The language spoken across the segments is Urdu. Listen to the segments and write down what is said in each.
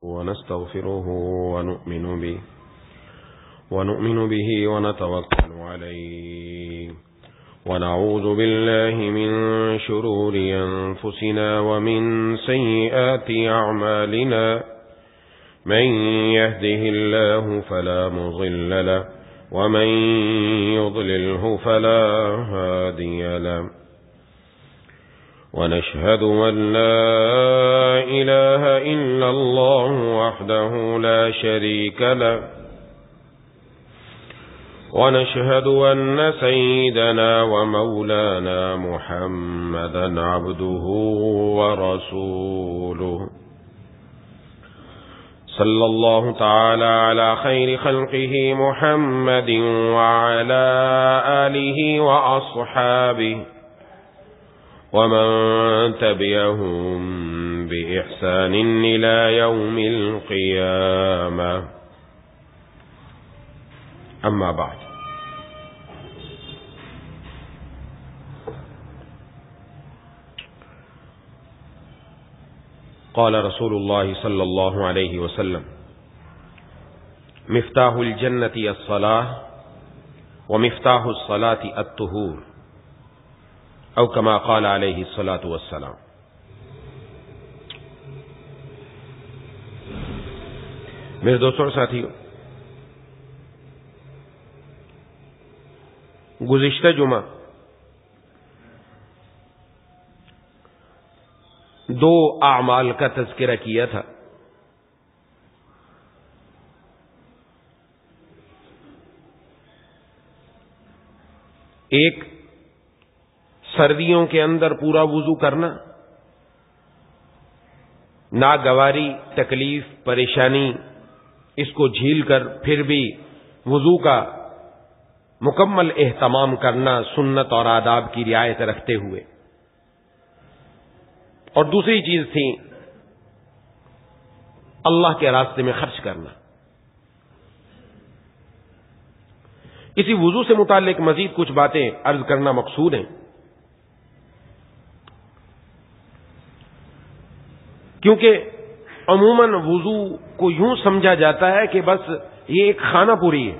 ونستغفره ونؤمن به ونتوكل عليه ونعوذ بالله من شرور أنفسنا ومن سيئات أعمالنا من يهده الله فلا مضل له ومن يضلله فلا هادي له ونشهد أن لا إله إلا الله وحده لا شريك له ونشهد أن سيدنا ومولانا محمدا عبده ورسوله صلى الله تعالى على خير خلقه محمد وعلى آله وأصحابه ومن تبعهم بإحسان إلى يوم القيامة. أما بعد، قال رسول الله صلى الله عليه وسلم: مفتاح الجنة الصلاة ومفتاح الصلاة الطهور، او كما قال علیہ الصلاۃ والسلام. میرے دوستوں اور ساتھیوں، گزشتہ جمعہ دو اعمال کا تذکرہ کیا تھا. ایک، سردیوں کے اندر پورا وضو کرنا، ناگواری، تکلیف، پریشانی اس کو جھیل کر پھر بھی وضو کا مکمل اہتمام کرنا سنت اور آداب کی رعایت رکھتے ہوئے. اور دوسری چیز تھی اللہ کے راستے میں خرچ کرنا. اسی وضو سے متعلق مزید کچھ باتیں عرض کرنا مقصود ہیں، کیونکہ عموماً وضو کو یوں سمجھا جاتا ہے کہ بس یہ ایک خانہ پوری ہے،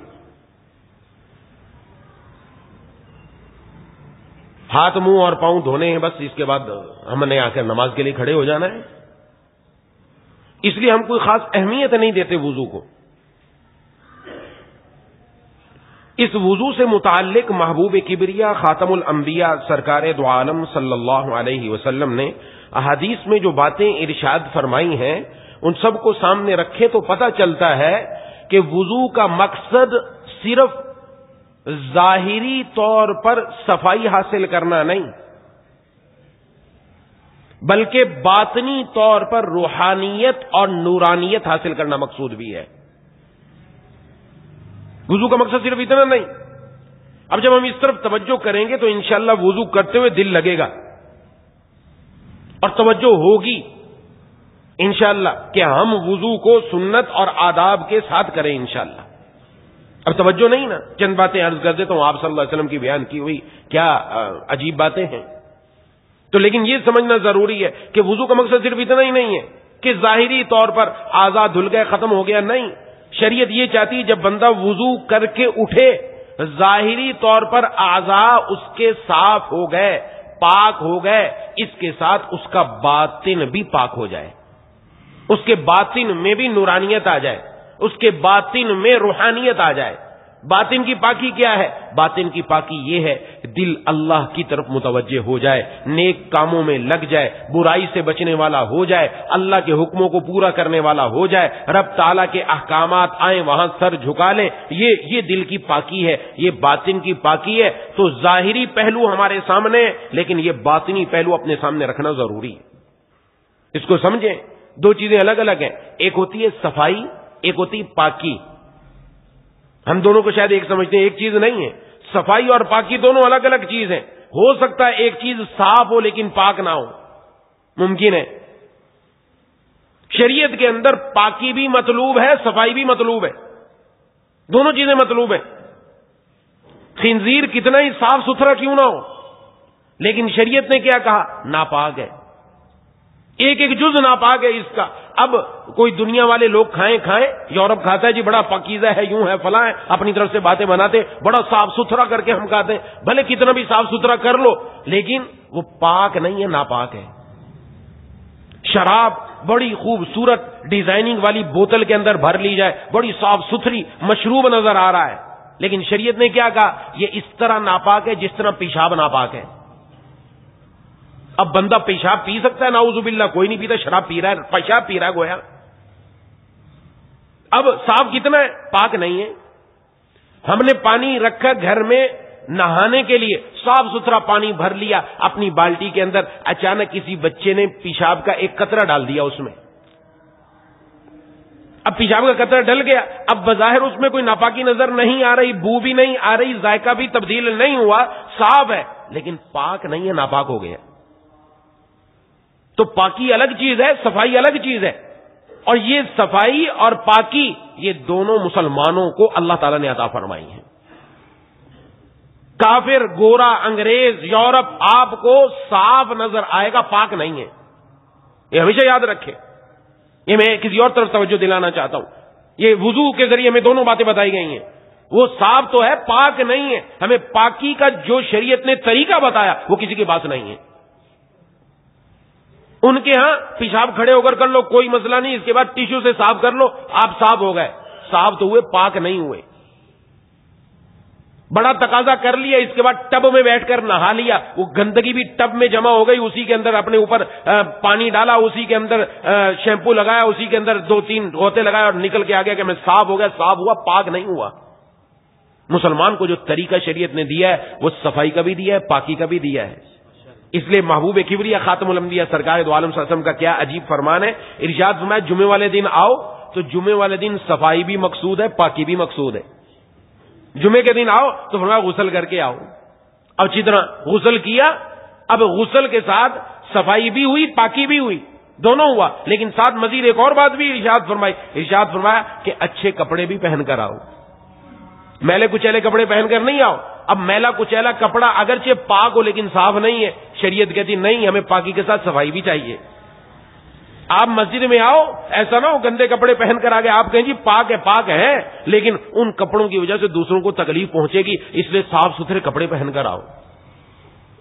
ہاتھ منہ اور پاؤں دھونے ہیں، بس اس کے بعد ہم نے آ کر نماز کے لیے کھڑے ہو جانا ہے. اس لیے ہم کوئی خاص اہمیت نہیں دیتے وضو کو. اس وضو سے متعلق محبوب کبریا خاتم الانبیاء سرکار دو عالم صلی اللہ علیہ وسلم نے احادیث میں جو باتیں ارشاد فرمائی ہیں ان سب کو سامنے رکھے تو پتہ چلتا ہے کہ وضو کا مقصد صرف ظاہری طور پر صفائی حاصل کرنا نہیں، بلکہ باطنی طور پر روحانیت اور نورانیت حاصل کرنا مقصود بھی ہے. وضو کا مقصد صرف اتنا نہیں. اب جب ہم اس طرف توجہ کریں گے تو انشاءاللہ وضو کرتے ہوئے دل لگے گا اور توجہ ہوگی انشاءاللہ کہ ہم وضو کو سنت اور آداب کے ساتھ کریں انشاءاللہ. اب توجہ نہیں نا، چند باتیں عرض کر دیتا ہوں. آپ صلی اللہ علیہ وسلم کی بیان کی ہوئی کیا عجیب باتیں ہیں. تو لیکن یہ سمجھنا ضروری ہے کہ وضو کا مقصد صرف اتنا ہی نہیں ہے کہ ظاہری طور پر اعضاء دھل گئے ختم ہو گیا. نہیں، شریعت یہ چاہتی ہے جب بندہ وضو کر کے اٹھے ظاہری طور پر اعضاء اس کے صاف ہو گئے، پاک ہو گئے، اس کے ساتھ اس کا باطن بھی پاک ہو جائے، اس کے باطن میں بھی نورانیت آ جائے، اس کے باطن میں روحانیت آ جائے. باطن کی پاکی کیا ہے؟ باطن کی پاکی یہ ہے دل اللہ کی طرف متوجہ ہو جائے، نیک کاموں میں لگ جائے، برائی سے بچنے والا ہو جائے، اللہ کے حکموں کو پورا کرنے والا ہو جائے، رب تعالیٰ کے احکامات آئیں وہاں سر جھکا لیں. یہ دل کی پاکی ہے، یہ باطن کی پاکی ہے. تو ظاہری پہلو ہمارے سامنے ہے لیکن یہ باطنی پہلو اپنے سامنے رکھنا ضروری ہے. اس کو سمجھیں، دو چیزیں الگ الگ ہیں. ایک ہوتی ہے صفائی، ایک ہوتی پاکی. ہم دونوں کو شاید ایک سمجھتے ہیں، ایک چیز نہیں ہے. صفائی اور پاکی دونوں الگ الگ چیز ہیں. ہو سکتا ہے ایک چیز صاف ہو لیکن پاک نہ ہو، ممکن ہے. شریعت کے اندر پاکی بھی مطلوب ہے، صفائی بھی مطلوب ہے، دونوں چیزیں مطلوب ہیں. خنزیر کتنا ہی صاف ستھرا کیوں نہ ہو لیکن شریعت نے کیا کہا؟ ناپاک ہے. ایک ایک جز ناپاک ہے اس کا. اب کوئی دنیا والے لوگ کھائیں، یورپ کھاتا ہے جی بڑا پاکیزہ ہے، یوں ہے فلاں ہے، اپنی طرف سے باتیں بناتے، بڑا صاف ستھرا کر کے ہم کھاتے ہیں، بھلے کتنا بھی صاف ستھرا کر لو لیکن وہ پاک نہیں ہے، ناپاک ہے۔ شراب بڑی خوبصورت ڈیزائننگ والی بوتل کے اندر بھر لی جائے، بڑی صاف ستھری مشروب نظر آ رہا ہے، لیکن شریعت نے کیا کہا؟ یہ اس طرح ناپاک ہے جس طرح پیشاب ناپاک ہے۔ اب بندہ پیشاب پی سکتا ہے؟ نعوذ باللہ، کوئی نہیں پیتا، شراب پی رہا ہے، پیشاب پی رہا ہے گویا۔ اب صاف کتنا ہے؟ پاک نہیں ہے۔ ہم نے پانی رکھا گھر میں نہانے کے لیے، صاف ستھرا پانی بھر لیا اپنی بالٹی کے اندر، اچانک کسی بچے نے پیشاب کا ایک قطرہ ڈال دیا اس میں، اب پیشاب کا قطرہ ڈل گیا، اب بظاہر اس میں کوئی ناپاکی نظر نہیں آ رہی، بو بھی نہیں آ رہی، ذائقہ بھی تبدیل نہیں ہوا، صاف ہے، لیکن پاک نہیں ہے، ناپاک ہو گیا۔ تو پاکی الگ چیز ہے، صفائی الگ چیز ہے، اور یہ صفائی اور پاکی یہ دونوں مسلمانوں کو اللہ تعالیٰ نے عطا فرمائی ہیں۔ کافر، گورا، انگریز، یورپ آپ کو صاف نظر آئے گا، پاک نہیں ہے، یہ ہمیشہ یاد رکھے۔ یہ میں کسی اور طرف توجہ دلانا چاہتا ہوں، یہ وضو کے ذریعے میں دونوں باتیں بتائی گئی ہیں، وہ صاف تو ہے، پاک نہیں ہے۔ ہمیں پاکی کا جو شریعت نے طریقہ بتایا وہ کسی کے پاس نہیں ہے۔ ان کے ہاں پیشاب کھڑے ہو کر لو، کوئی مسئلہ نہیں، اس کے بعد ٹیشو سے صاف کر لو، آپ صاف ہو گئے، صاف تو ہوئے، پاک نہیں ہوئے۔ بڑا تقاضا کر لیا، اس کے بعد ٹب میں بیٹھ کر نہا لیا، وہ گندگی بھی ٹب میں جمع ہو گئی، اسی کے اندر اپنے اوپر پانی ڈالا، اسی کے اندر شیمپو لگایا، اسی کے اندر 2-3 غوطے لگائے اور نکل کے آ گیا کہ میں صاف ہو گیا، صاف ہوا، پاک نہیں ہوا۔ مسلمان کو جو طریقہ شریعت نے دیا ہے وہ صفائی کا بھی دیا ہے، پاکی کا بھی دیا ہے۔ اس لیے محبوب کبریا خاتم الانبیاء سرکار دو عالم صلی اللہ علیہ وسلم کا کیا عجیب فرمان ہے، ارشاد فرمایا جمعے والے دن آؤ تو جمعے والے دن صفائی بھی مقصود ہے، پاکی بھی مقصود ہے۔ جمعے کے دن آؤ تو فرمایا غسل کر کے آؤ، اب اچھی طرح غسل کیا، اب غسل کے ساتھ صفائی بھی ہوئی، پاکی بھی ہوئی، دونوں ہوا، لیکن ساتھ مزید ایک اور بات بھی ارشاد فرمایا کہ اچھے کپڑے بھی پہن کر آؤ، میلے کچیلے کپڑے پہن کر نہیں آؤ۔ اب میلا کچیلا کپڑا اگرچہ پاک ہو لیکن صاف نہیں ہے، شریعت کہتی نہیں، ہمیں پاکی کے ساتھ صفائی بھی چاہیے۔ آپ مسجد میں آؤ، ایسا نہ ہو گندے کپڑے پہن کر آگے آپ کہیں جی پاک ہے، لیکن ان کپڑوں کی وجہ سے دوسروں کو تکلیف پہنچے گی، اس لیے صاف ستھرے کپڑے پہن کر آؤ۔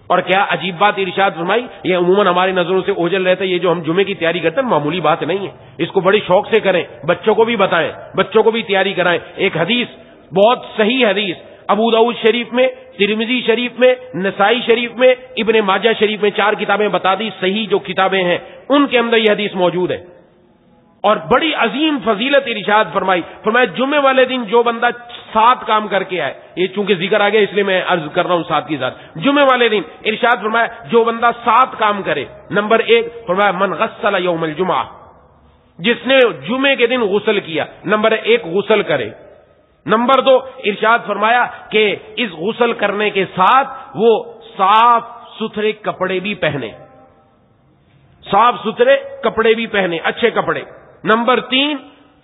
اور کیا عجیب بات ارشاد فرمائی، یہ عموماً ہماری نظروں سے اوجھل رہتا ہے، یہ جو ہم جمعے کی تیاری کرتے ہیں معمولی بات نہیں ہے، اس کو بڑی شوق سے کریں، بچوں کو بھی بتائیں، بچوں کو بھی تیاری کرائیں۔ ایک حدیث، بہت صحیح حدیث، ابو داؤد شریف میں، ترمذی شریف میں، نسائی شریف میں، ابن ماجہ شریف میں، 4 کتابیں بتا دی، صحیح جو کتابیں ہیں ان کے اندر یہ حدیث موجود ہے، اور بڑی عظیم فضیلت ارشاد فرمایا جمعے والے دن جو بندہ 7 کام کر کے آئے، یہ چونکہ ذکر آ گیا اس لیے میں عرض کر رہا ہوں 7 کی ذات، جمعے والے دن ارشاد فرمایا جو بندہ 7 کام کرے، نمبر 1 فرمایا من غسل یوم الجمعہ، جس نے جمعے کے دن غسل کیا، نمبر 1 غسل کرے، نمبر 2 ارشاد فرمایا کہ اس غسل کرنے کے ساتھ وہ صاف ستھرے کپڑے بھی پہنے، صاف ستھرے کپڑے بھی پہنے، اچھے کپڑے، نمبر 3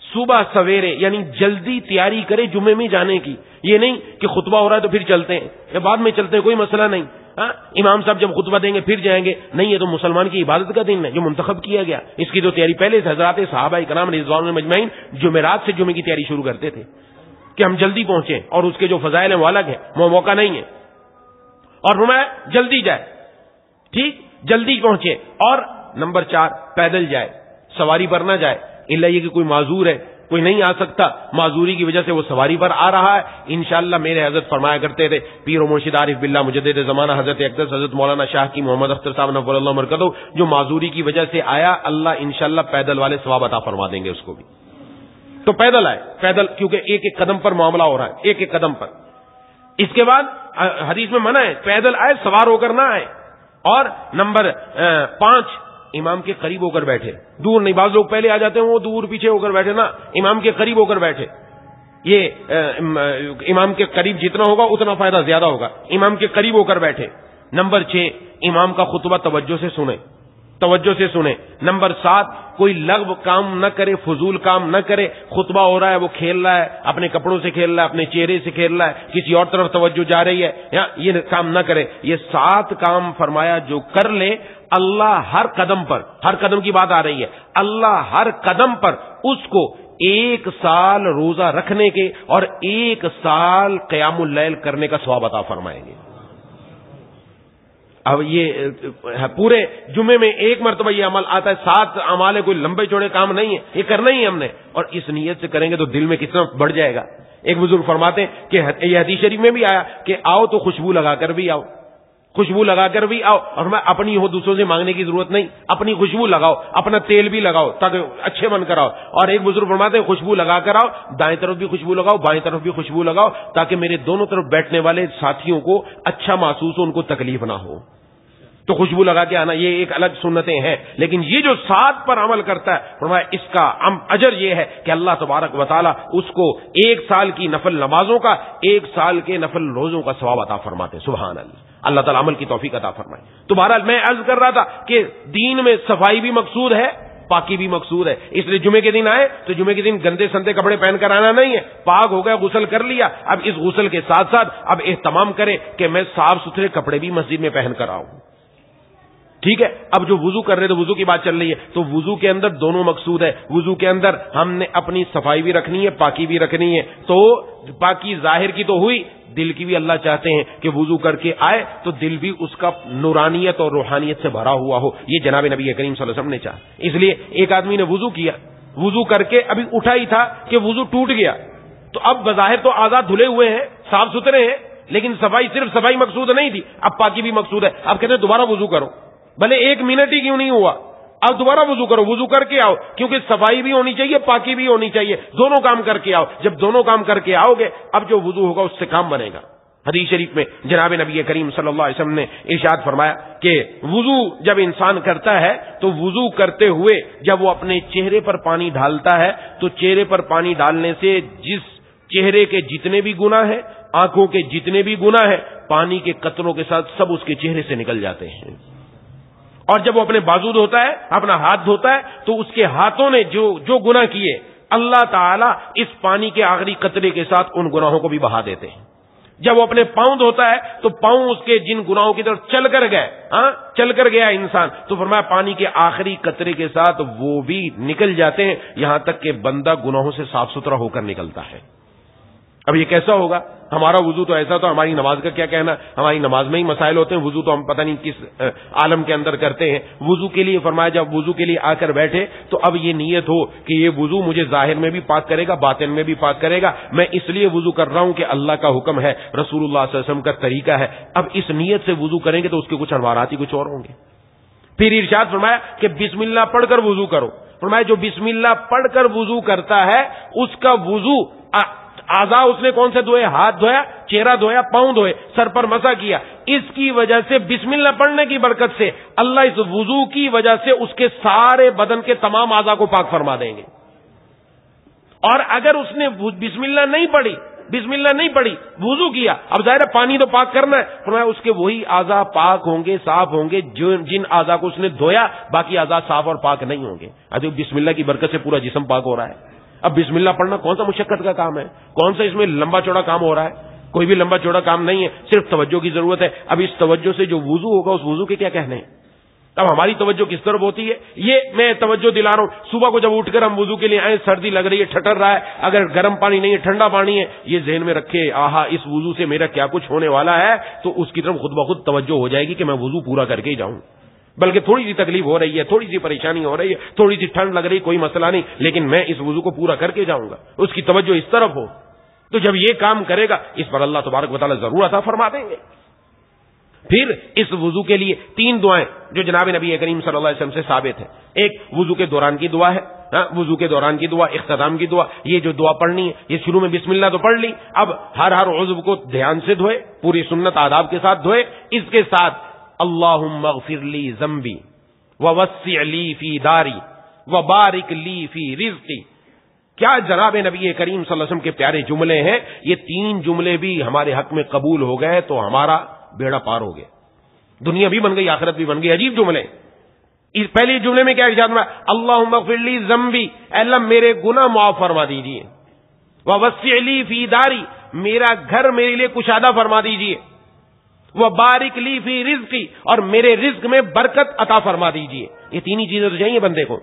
صبح سویرے یعنی جلدی تیاری کرے جمعے میں جانے کی، یہ نہیں کہ خطبہ ہو رہا ہے تو پھر چلتے ہیں یا بعد میں چلتے ہیں، کوئی مسئلہ نہیں، ہاں امام صاحب جب خطبہ دیں گے پھر جائیں گے، نہیں، یہ تو مسلمان کی عبادت کا دن ہے جو منتخب کیا گیا، اس کی تو تیاری پہلے سے حضرات صحابہ کرام رضوان مجمعین جمعرات سے جمعے کی تیاری شروع کرتے تھے کہ ہم جلدی پہنچیں، اور اس کے جو فضائل ہیں وہ الگ ہیں، وہ موقع نہیں ہے، اور فرمایا جلدی جائے، ٹھیک، جلدی پہنچے، اور نمبر 4 پیدل جائے، سواری پر نہ جائے، الا یہ کہ کوئی معذور ہے، کوئی نہیں آ سکتا، معذوری کی وجہ سے وہ سواری پر آ رہا ہے، انشاءاللہ میرے حضرت فرمایا کرتے تھے، پیر و مرشد عارف باللہ مجدد زمانہ حضرت اقدس حضرت مولانا شاہ کی محمد اختر صاحب نور اللہ مرکزہ، جو معذوری کی وجہ سے آیا، اللہ انشاءاللہ پیدل والے ثواب عطا فرما دیں گے اس کو بھی، تو پیدل آئے، پیدل، کیونکہ ایک ایک قدم پر معاملہ ہو رہا ہے، ایک ایک قدم پر۔ اس کے بعد حدیث میں منع ہے پیدل آئے، سوار ہو کر نہ آئے، اور نمبر 5 امام کے قریب ہو کر بیٹھے، دور نہیں، بعض لوگ پہلے آ جاتے ہیں وہ دور پیچھے ہو کر بیٹھے، نا، امام کے قریب ہو کر بیٹھے، یہ امام کے قریب جتنا ہوگا اتنا فائدہ زیادہ ہوگا، امام کے قریب ہو کر بیٹھے۔ نمبر 6 امام کا خطبہ توجہ سے سنیں، توجہ سے سنیں. نمبر 7، کوئی لغو کام نہ کرے، فضول کام نہ کرے. خطبہ ہو رہا ہے، وہ کھیل رہا ہے، اپنے کپڑوں سے کھیل رہا ہے، اپنے چہرے سے کھیل رہا ہے، کسی اور طرف توجہ جا رہی ہے، یہ کام نہ کرے. یہ 7 کام فرمایا جو کر لے، اللہ ہر قدم پر، ہر قدم کی بات آ رہی ہے، اللہ ہر قدم پر اس کو 1 سال روزہ رکھنے کے اور 1 سال قیام اللیل کرنے کا ثواب عطا فرمائیں گے. اب یہ پورے جمعے میں 1 مرتبہ یہ عمل آتا ہے. 7 اعمال ہے، کوئی لمبے چوڑے کام نہیں ہے، یہ کرنا ہی ہم نے، اور اس نیت سے کریں گے تو دل میں کتنا بڑھ جائے گا. ایک بزرگ فرماتے ہیں کہ یہ حدیث شریف میں بھی آیا کہ آؤ تو خوشبو لگا کر بھی آؤ، خوشبو لگا کر بھی آؤ. اور میں اپنی ہو، دوسروں سے مانگنے کی ضرورت نہیں، اپنی خوشبو لگاؤ، اپنا تیل بھی لگاؤ تاکہ اچھے بن کر آؤ. اور ایک بزرگ فرماتے ہیں خوشبو لگا کر آؤ، دائیں طرف بھی خوشبو لگاؤ، بائیں طرف بھی خوشبو لگاؤ، تاکہ میرے دونوں طرف بیٹھنے والے ساتھیوں کو اچھا محسوس ہو، ان کو تکلیف نہ ہو. تو خوشبو لگا کے آنا یہ ایک الگ سنتیں ہیں. لیکن یہ جو 7 پر عمل کرتا ہے، فرمایا اس کا اجر یہ ہے کہ اللہ تبارک و تعالی اس کو 1 سال کی نفل نمازوں کا، 1 سال کے نفل روزوں کا ثواب عطا فرماتے. سبحان اللہ. اللہ تعالی عمل کی توفیق عطا فرمائے. تو بہرحال میں عرض کر رہا تھا کہ دین میں صفائی بھی مقصود ہے، پاکی بھی مقصود ہے. اس لیے جمعے کے دن آئے تو جمعے کے دن گندے سندے کپڑے پہن کر آنا نہیں ہے. پاک ہو گیا، غسل کر لیا، اب اس غسل کے ساتھ ساتھ اب اہتمام کرے کہ میں صاف ستھرے کپڑے بھی مسجد میں پہن کر آؤں. ٹھیک ہے. اب جو وضو کر رہے تو وضو کی بات چل رہی ہے، تو وضو کے اندر دونوں مقصود ہے. وضو کے اندر ہم نے اپنی صفائی بھی رکھنی ہے، پاکی بھی رکھنی ہے. تو پاکی ظاہر کی تو ہوئی، دل کی بھی اللہ چاہتے ہیں کہ وضو کر کے آئے تو دل بھی اس کا نورانیت اور روحانیت سے بھرا ہوا ہو. یہ جناب نبی کریم صلی اللہ علیہ وسلم نے چاہا. اس لیے ایک آدمی نے وضو کیا، وضو کر کے ابھی اٹھا ہی تھا کہ وضو ٹوٹ گیا. تو اب بظاہر تو آزاد دھلے ہوئے ہیں، صاف ستھرے ہیں، لیکن صفائی صرف صفائی مقصود نہیں تھی، اب پاکی بھی مقصود ہے. اب کہتے ہیں دوبارہ وضو کرو، بھلے 1 منٹ ہی کیوں نہیں ہوا، اب دوبارہ وضو کرو، وضو کر کے آؤ، کیونکہ صفائی بھی ہونی چاہیے، پاکی بھی ہونی چاہیے، دونوں کام کر کے آؤ. جب دونوں کام کر کے آؤ گے، اب جو وضو ہوگا اس سے کام بنے گا. حدیث شریف میں جناب نبی کریم صلی اللہ علیہ وسلم نے ارشاد فرمایا کہ وضو جب انسان کرتا ہے تو وضو کرتے ہوئے جب وہ اپنے چہرے پر پانی ڈالتا ہے تو چہرے پر پانی ڈالنے سے جس چہرے کے جتنے بھی گناہ ہیں، آنکھوں کے جتنے بھی گناہ ہیں، پانی کے قطروں کے ساتھ سب اس کے چہرے سے نکل جاتے ہیں. اور جب وہ اپنے بازو دھوتا ہے، اپنا ہاتھ دھوتا ہے، تو اس کے ہاتھوں نے جو گناہ کیے، اللہ تعالیٰ اس پانی کے آخری قطرے کے ساتھ ان گناہوں کو بھی بہا دیتے ہیں. جب وہ اپنے پاؤں دھوتا ہے تو پاؤں اس کے جن گناہوں کی طرف چل کر گیا انسان، تو فرمایا پانی کے آخری قطرے کے ساتھ وہ بھی نکل جاتے ہیں، یہاں تک کہ بندہ گناہوں سے صاف ستھرا ہو کر نکلتا ہے. اب یہ کیسا ہوگا؟ ہمارا وضو تو ایسا تھا، ہماری نماز کا کیا کہنا؟ ہماری نماز میں ہی مسائل ہوتے ہیں، وضو تو ہم پتہ نہیں کس عالم کے اندر کرتے ہیں. وضو کے لیے فرمایا جب وضو کے لیے آ کر بیٹھے تو اب یہ نیت ہو کہ یہ وضو مجھے ظاہر میں بھی پاک کرے گا، باطن میں بھی پاک کرے گا. میں اس لیے وضو کر رہا ہوں کہ اللہ کا حکم ہے، رسول اللہ صلی اللہ علیہ وسلم کا طریقہ ہے. اب اس نیت سے وضو کریں گے تو اس کے کچھ انوارات ہی کچھ اور ہوں گے. پھر ارشاد فرمایا کہ بسم اللہ پڑھ کر وضو کرو. فرمایا جو بسم اللہ پڑھ کر وضو کرتا ہے اس کا وضو اعضاء اس نے کون سے دھوئے؟ ہاتھ دھویا، چہرہ دھویا، پاؤں دھوئے، سر پر مسح کیا. اس کی وجہ سے بسم اللہ پڑھنے کی برکت سے اللہ اس وضو کی وجہ سے اس کے سارے بدن کے تمام اعضاء کو پاک فرما دیں گے. اور اگر اس نے بسم اللہ نہیں پڑھی وضو کیا، اب ظاہر ہے پانی تو پاک کرنا ہے، فرمایا اس کے وہی اعضاء پاک ہوں گے، صاف ہوں گے جن اعضاء کو اس نے دھویا، باقی اعضاء صاف اور پاک نہیں ہوں گے. بسم اللہ کی برکت سے پورا جسم پاک ہو رہا ہے. اب بسم اللہ پڑھنا کون سا مشقت کا کام ہے؟ کون سا اس میں لمبا چوڑا کام ہو رہا ہے؟ کوئی بھی لمبا چوڑا کام نہیں ہے، صرف توجہ کی ضرورت ہے. اب اس توجہ سے جو وضو ہوگا اس وضو کے کیا کہنے ہیں؟ اب ہماری توجہ کس طرف ہوتی ہے یہ میں توجہ دلا رہا ہوں. صبح کو جب اٹھ کر ہم وضو کے لیے آئے، سردی لگ رہی ہے، ٹھٹر رہا ہے، اگر گرم پانی نہیں ہے ٹھنڈا پانی ہے، یہ ذہن میں رکھے آہا اس وضو سے میرا کیا کچھ ہونے والا ہے، تو اس کی طرف خود بخود توجہ ہو جائے گی کہ میں وضو پورا کر کے ہی جاؤں. بلکہ تھوڑی سی تکلیف ہو رہی ہے، تھوڑی سی پریشانی ہو رہی ہے، تھوڑی سی ٹھنڈ لگ رہی، کوئی مسئلہ نہیں، لیکن میں اس وضو کو پورا کر کے جاؤں گا. اس کی توجہ اس طرف ہو تو جب یہ کام کرے گا اس پر اللہ تبارک و تعالی ضرور عطا فرما دیں گے. پھر اس وضو کے لیے 3 دعائیں جو جناب نبی کریم صلی اللہ علیہ وسلم سے ثابت ہیں. ایک وضو کے دوران کی دعا ہے، وضو کے دوران کی دعا، اختتام کی دعا. یہ جو دعا پڑھنی ہے یہ شروع میں بسم اللہ تو پڑھ لی، اب ہر عضو کو دھیان سے دھوئے، پوری سنت آداب کے ساتھ دھوئے. اس کے ساتھ اللہم اغفر لی ذنبی ووسع لی فی داری وبارک لی فی رزقی. کیا جناب نبی کریم صلی اللہ علیہ وسلم کے پیارے جملے ہیں. یہ 3 جملے بھی ہمارے حق میں قبول ہو گئے تو ہمارا بیڑا پار ہو گیا، دنیا بھی بن گئی، آخرت بھی بن گئی. عجیب جملے. اس پہلی جملے میں کیا ارشاد میں اللہم اغفر لی ذنبی، اے اللہ میرے گناہ معاف فرما دیجیے، ووسع لی فی داری، میرا گھر میرے لیے کشادہ فرما دیجیے، وبارک لی فی رزقی، اور میرے رزق میں برکت عطا فرما دیجیے۔ یہ تین ہی چیزیں تو چاہیے بندے کو۔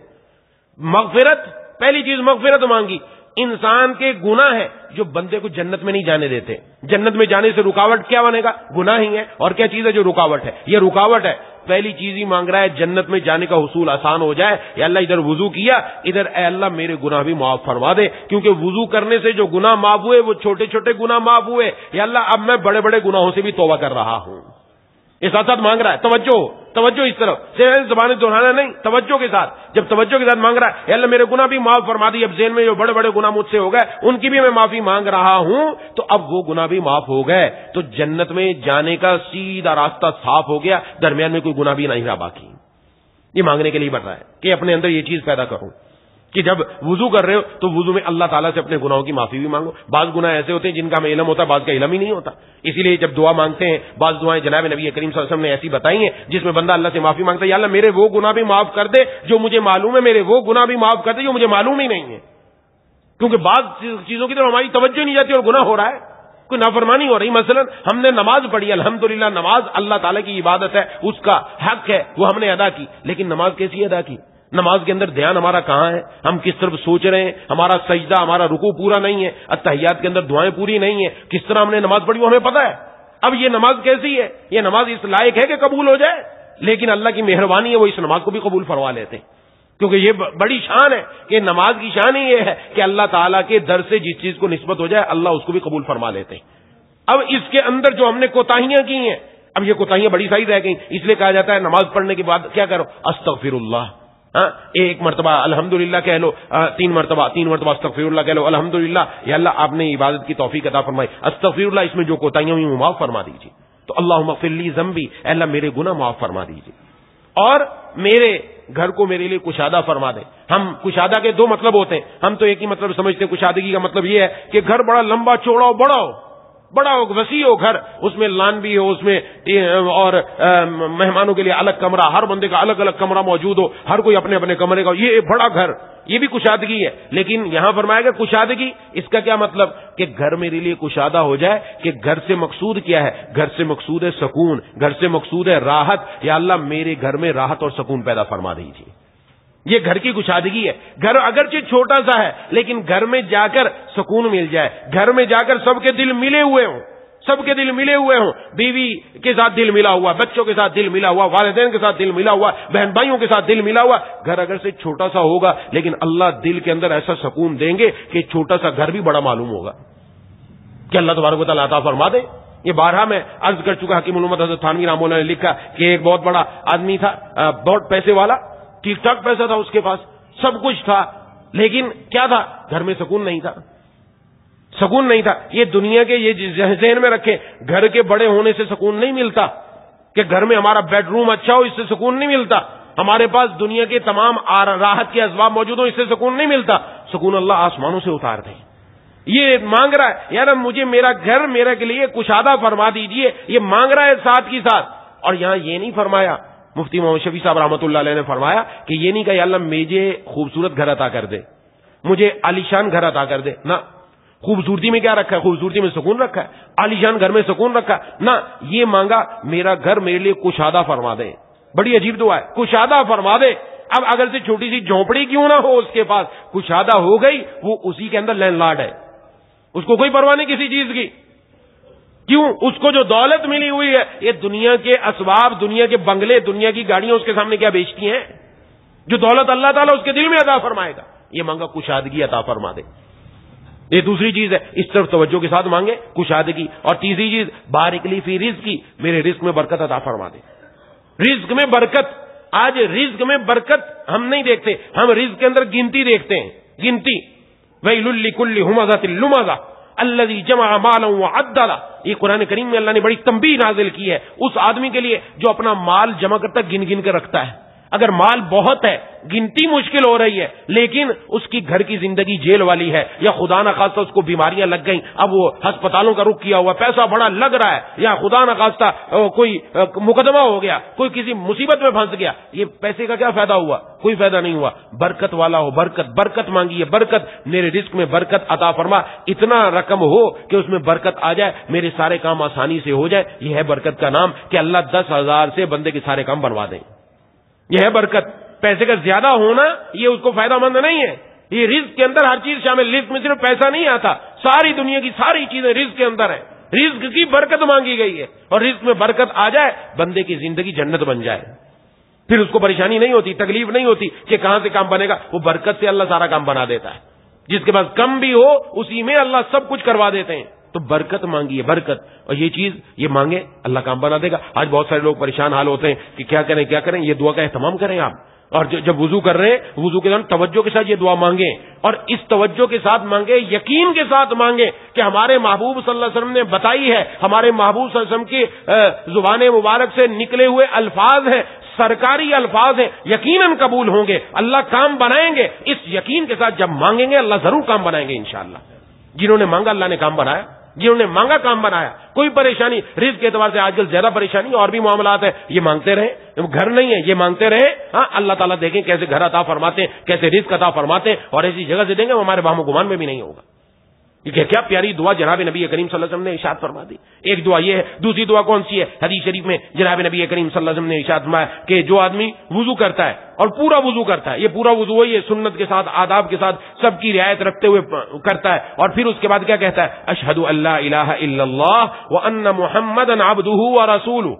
مغفرت، پہلی چیز مغفرت مانگی۔ انسان کے گناہ ہے جو بندے کو جنت میں نہیں جانے دیتے۔ جنت میں جانے سے رکاوٹ کیا بنے گا؟ گناہ ہی ہے۔ اور کیا چیز ہے جو رکاوٹ ہے؟ یہ رکاوٹ ہے۔ پہلی چیز ہی مانگ رہا ہے جنت میں جانے کا حصول آسان ہو جائے۔ یا اللہ ادھر وضو کیا، ادھر اے اللہ میرے گناہ بھی معاف فرما دے، کیونکہ وضو کرنے سے جو گناہ معاف ہوئے وہ چھوٹے چھوٹے گناہ معاف ہوئے۔ یا اللہ اب میں بڑے بڑے گناہوں سے بھی توبہ کر رہا ہوں۔ اس ساتھ ساتھ مانگ رہا ہے توجہ اس طرف زبانیں دہرانا نہیں، توجہ کے ساتھ۔ جب توجہ کے ساتھ مانگ رہا ہے اے اللہ میرے گناہ بھی معاف فرما دی، اب ذہن میں جو بڑے بڑے گناہ مجھ سے ہو گئے ان کی بھی میں معافی مانگ رہا ہوں، تو اب وہ گناہ بھی معاف ہو گئے، تو جنت میں جانے کا سیدھا راستہ صاف ہو گیا، درمیان میں کوئی گناہ بھی نہیں رہا باقی۔ یہ مانگنے کے لیے بڑھ رہا ہے کہ اپنے اندر یہ چیز پیدا کروں کہ جب وضو کر رہے ہو تو وضو میں اللہ تعالیٰ سے اپنے گناہوں کی معافی بھی مانگو۔ بعض گناہ ایسے ہوتے ہیں جن کا ہمیں علم ہوتا ہے، بعض کا علم ہی نہیں ہوتا، اسی لیے جب دعا مانگتے ہیں بعض دعائیں جناب نبی کریم صلی اللہ علیہ وسلم نے ایسی بتائی ہیں جس میں بندہ اللہ سے معافی مانگتا ہے، یا اللہ میرے وہ گناہ بھی معاف کر دے جو مجھے معلوم ہے، میرے وہ گناہ بھی معاف کر دے جو مجھے معلوم ہی نہیں ہے، کیونکہ بعض چیزوں کی طرف ہماری توجہ نہیں جاتی اور گناہ ہو رہا ہے، کوئی نافرمانی ہو رہی۔ مثلا ہم نے نماز پڑھی، الحمدللہ نماز اللہ تعالیٰ کی عبادت ہے، اس کا حق ہے، وہ ہم نے ادا کی، لیکن نماز کیسی ادا کی؟ نماز کے اندر دھیان ہمارا کہاں ہے؟ ہم کس طرف سوچ رہے ہیں؟ ہمارا سجدہ، ہمارا رکوع پورا نہیں ہے، التحیات کے اندر دعائیں پوری نہیں ہیں، کس طرح ہم نے نماز پڑھی وہ ہمیں پتہ ہے۔ اب یہ نماز کیسی ہے؟ یہ نماز اس لائق ہے کہ قبول ہو جائے، لیکن اللہ کی مہربانی ہے وہ اس نماز کو بھی قبول فرما لیتے ہیں، کیونکہ یہ بڑی شان ہے کہ نماز کی شان ہی یہ ہے کہ اللہ تعالیٰ کے در سے جس چیز کو نسبت ہو جائے اللہ اس کو بھی قبول فرما لیتے ہیں۔ اب اس کے اندر جو ہم نے کوتاہیاں کی ہیں، اب یہ کوتاہیاں بڑی ساری رہ گئیں، اس لیے کہا جاتا ہے نماز پڑھنے کے بعد کیا کرو؟ استغفر اللہ، ایک مرتبہ الحمدللہ کہہ لو، تین مرتبہ استغفر اللہ کہہ لو، الحمدللہ یا اللہ آپ نے عبادت کی توفیق عطا فرمائی، استغفر اللہ اس میں جو کوتاہیاں ہوئی وہ معاف فرما دیجیے، تو اللہم اغفر لی ذنبی، اے اللہ میرے گناہ معاف فرما دیجیے، اور میرے گھر کو میرے لیے کشادہ فرما دیں۔ ہم کشادہ کے دو مطلب ہوتے ہیں، ہم تو ایک ہی مطلب سمجھتے ہیں، کشادگی کا مطلب یہ ہے کہ گھر بڑا لمبا چوڑا ہو، بڑا ہو، وسیع ہو گھر، اس میں لان بھی ہو، اس میں اور مہمانوں کے لیے الگ کمرہ، ہر بندے کا الگ الگ کمرہ موجود ہو، ہر کوئی اپنے اپنے کمرے کا، یہ بڑا گھر، یہ بھی کشادگی ہے۔ لیکن یہاں فرمایا گیا کشادگی، اس کا کیا مطلب؟ کہ گھر میرے لیے کشادہ ہو جائے، کہ گھر سے مقصود کیا ہے؟ گھر سے مقصود ہے سکون، گھر سے مقصود ہے راحت، یا اللہ میرے گھر میں راحت اور سکون پیدا فرما دیجیے، یہ گھر کی کشادگی ہے۔ گھر اگرچہ چھوٹا سا ہے لیکن گھر میں جا کر سکون مل جائے، گھر میں جا کر سب کے دل ملے ہوئے ہوں، بیوی کے ساتھ دل ملا ہوا، بچوں کے ساتھ دل ملا ہوا، والدین کے ساتھ دل ملا ہوا، بہن بھائیوں کے ساتھ دل ملا ہوا۔ گھر اگر سے چھوٹا سا ہوگا لیکن اللہ دل کے اندر ایسا سکون دیں گے کہ چھوٹا سا گھر بھی بڑا معلوم ہوگا، کہ اللہ تبارک و تعالیٰ عطا فرما دے۔ یہ بارہا میں عرض کر چکا، حکیم الامت حضرت تھانوی رحمہ اللہ نے لکھا کہ ایک بہت بڑا آدمی تھا، بہت پیسے والا، ٹھیک ٹھاک پیسہ تھا اس کے پاس، سب کچھ تھا، لیکن کیا تھا؟ گھر میں سکون نہیں تھا۔ یہ دنیا کے یہ ذہن میں رکھیں، گھر کے بڑے ہونے سے سکون نہیں ملتا، کہ گھر میں ہمارا بیڈ روم اچھا ہو اس سے سکون نہیں ملتا، ہمارے پاس دنیا کے تمام راحت کے اسباب موجود ہوں اس سے سکون نہیں ملتا، سکون اللہ آسمانوں سے اتار دیں۔ یہ مانگ رہا ہے یار مجھے میرا گھر میرے کے لیے کشادہ فرما دیجئے، یہ مانگ رہا ہے ساتھ کی ساتھ۔ اور یہاں یہ نہیں فرمایا، مفتی محمد شفیع صاحب رحمۃ اللہ علیہ نے فرمایا کہ یہ نہیں کہ اللہ مجھے خوبصورت گھر عطا کر دے، مجھے عالیشان گھر عطا کر دے، نہ۔ خوبصورتی میں کیا رکھا ہے؟ خوبصورتی میں سکون رکھا ہے، عالیشان گھر میں سکون رکھا ہے، نہ۔ یہ مانگا میرا گھر میرے لیے کشادہ فرما دے، بڑی عجیب دعا ہے، کشادہ فرما دے۔ اب اگر سے چھوٹی سی جھونپڑی کیوں نہ ہو اس کے پاس، کشادہ ہو گئی، وہ اسی کے اندر لینڈ لارڈ ہے، اس کو کوئی پرواہ نہیں کسی چیز کی۔ کیوں؟ اس کو جو دولت ملی ہوئی ہے، یہ دنیا کے اسباب، دنیا کے بنگلے، دنیا کی گاڑیاں اس کے سامنے کیا بیچتی ہیں؟ جو دولت اللہ تعالیٰ اس کے دل میں عطا فرمائے گا، یہ مانگا کشادگی عطا فرما دے۔ یہ دوسری چیز ہے، اس طرف توجہ کے ساتھ مانگے کشادگی۔ اور تیسری چیز بارک لی فی رزقی، میرے رزق میں برکت عطا فرما دے۔ رزق میں برکت، آج رزق میں برکت ہم نہیں دیکھتے، ہم رزق کے اندر گنتی دیکھتے ہیں، گنتی۔ ویل لکل ہمزۃ لمزہ الذی جمع مالا وعددہ، یہ قرآن کریم میں اللہ نے بڑی تنبیہ نازل کی ہے اس آدمی کے لیے جو اپنا مال جمع کرتا گن گن کے رکھتا ہے، اگر مال بہت ہے, گنتی مشکل ہو رہی ہے, لیکن اس کی گھر کی زندگی جیل والی ہے, یا خدا نخواستہ اس کو بیماریاں لگ گئیں, اب وہ ہسپتالوں کا رخ کیا ہوا, پیسہ بڑا لگ رہا ہے, یا خدا نخواستہ کوئی مقدمہ ہو گیا, کوئی کسی مصیبت میں پھنس گیا, یہ پیسے کا کیا فائدہ ہوا؟ کوئی فائدہ نہیں ہوا. برکت والا ہو, برکت مانگیے, برکت, میرے رزق میں برکت عطا فرما, اتنا رقم ہو کہ اس میں برکت آ جائے, میرے سارے کام آسانی سے ہو جائے. یہ ہے برکت کا نام, کہ اللہ 10,000 سے بندے کے سارے کام بنوا دیں. یہ ہے برکت. پیسے کا زیادہ ہونا یہ اس کو فائدہ مند نہیں ہے. یہ رزق کے اندر ہر چیز شامل. رزق میں صرف پیسہ نہیں آتا, ساری دنیا کی ساری چیزیں رزق کے اندر ہے. رزق کی برکت مانگی گئی ہے, اور رزق میں برکت آ جائے, بندے کی زندگی جنت بن جائے. پھر اس کو پریشانی نہیں ہوتی, تکلیف نہیں ہوتی کہ کہاں سے کام بنے گا. وہ برکت سے اللہ سارا کام بنا دیتا ہے. جس کے پاس کم بھی ہو اسی میں اللہ سب کچھ کروا دیتے ہیں. تو برکت مانگیے, برکت, اور یہ چیز یہ مانگے, اللہ کام بنا دے گا. آج بہت سارے لوگ پریشان حال ہوتے ہیں کہ کیا کریں. یہ دعا کا اہتمام کریں آپ, اور جب وضو کر رہے ہیں, وضو کے دوران توجہ کے ساتھ یہ دعا مانگیں, اور اس توجہ کے ساتھ مانگیں, یقین کے ساتھ مانگیں کہ ہمارے محبوب صلی اللہ علیہ وسلم نے بتائی ہے, ہمارے محبوب صلی اللہ علیہ وسلم کی زبان مبارک سے نکلے ہوئے الفاظ ہیں, سرکاری الفاظ ہیں, یقیناً قبول ہوں گے, اللہ کام بنائیں گے. اس یقین کے ساتھ جب مانگیں گے, اللہ ضرور کام بنائیں گے انشاءاللہ. جنہوں نے مانگا اللہ نے کام بنایا, جنہوں نے مانگا کام بنایا. کوئی پریشانی رزق کے اعتبار سے آج کل زیادہ پریشانی, اور بھی معاملات ہیں, یہ مانگتے رہیں. گھر نہیں ہے, یہ مانگتے رہیں. ہاں, اللہ تعالیٰ دیکھیں کیسے گھر عطا فرماتے ہیں, کیسے رزق عطا فرماتے ہیں, اور ایسی جگہ سے دیں گے وہ ہمارے وہم و گمان میں بھی نہیں ہوگا. یہ کیا پیاری دعا جناب نبی کریم صلی اللہ علیہ وسلم نے ارشاد فرما دی. ایک دعا یہ ہے. دوسری دعا کون سی ہے؟ حدیث شریف میں جناب نبی کریم صلی اللہ علیہ وسلم نے ارشاد فرمایا کہ جو آدمی وضو کرتا ہے, اور پورا وضو کرتا ہے, یہ پورا وضو ہے, یہ سنت کے ساتھ, آداب کے ساتھ, سب کی رعایت رکھتے ہوئے کرتا ہے, اور پھر اس کے بعد کیا کہتا ہے؟ اشہد ان لا الہ الا اللہ وان محمدا عبدہ ورسولہ.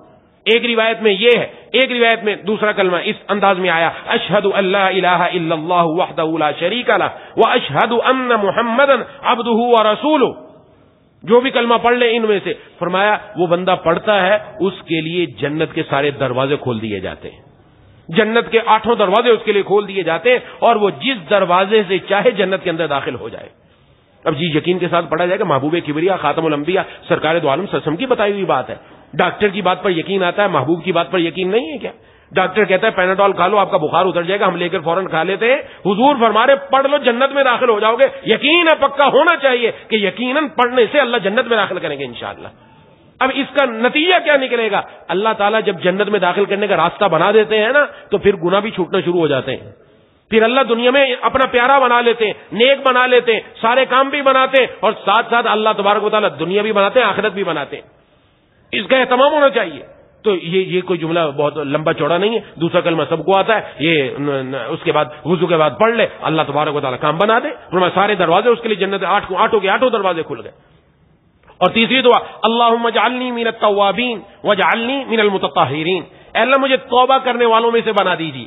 ایک روایت میں یہ ہے, ایک روایت میں دوسرا کلمہ اس انداز میں آیا, اشہد ان لا الہ الا اللہ وحدہ لا شریک لہ واشہد ان محمدا عبدہ ورسولہ. جو بھی کلمہ پڑھ لے ان میں سے, فرمایا وہ بندہ پڑھتا ہے اس کے لیے جنت کے سارے دروازے کھول دیے جاتے ہیں. جنت کے 8 دروازے اس کے لیے کھول دیے جاتے ہیں, اور وہ جس دروازے سے چاہے جنت کے اندر داخل ہو جائے. اب جی یقین کے ساتھ پڑھا جائے گا, محبوب کبریا خاتم الانبیاء سرکار دو عالم صلی اللہ علیہ وسلم کی بتائی ہوئی بات ہے. ڈاکٹر کی بات پر یقین آتا ہے, محبوب کی بات پر یقین نہیں ہے کیا؟ ڈاکٹر کہتا ہے پیناڈول کھا لو, آپ کا بخار اتر جائے گا, ہم لے کر فوراً کھا لیتے ہیں. حضور فرما رہے پڑھ لو جنت میں داخل ہو جاؤ گے. یقین ہے, پکا ہونا چاہیے کہ یقیناً پڑھنے سے اللہ جنت میں داخل کریں گے انشاءاللہ. اب اس کا نتیجہ کیا نکلے گا؟ اللہ تعالیٰ جب جنت میں داخل کرنے کا راستہ بنا دیتے ہیں نا, تو پھر گناہ بھی چھوٹنا شروع ہو جاتے ہیں. پھر اللہ دنیا میں اپنا پیارا بنا لیتے ہیں, نیک بنا لیتے ہیں, سارے کام بھی بناتے ہیں, اور ساتھ ساتھ اللہ تبارک و تعالیٰ دنیا بھی بناتے ہیں, آخرت بھی بناتے ہیں. اس کا اہتمام ہونا چاہیے. تو یہ کوئی جملہ بہت لمبا چوڑا نہیں ہے. دوسرا کلمہ سب کو آتا ہے, یہ اس کے بعد وضو کے بعد پڑھ لے, اللہ تبارک و تعالیٰ کام بنا دے. سارے دروازے اس کے لیے جنت 8 کے 8 دروازے کھل گئے. اور تیسری دعا, اللہم اجعلنی من التوابین واجعلنی من المتطہرین. اے اللہ مجھے توبہ کرنے والوں میں سے بنا دیجیے,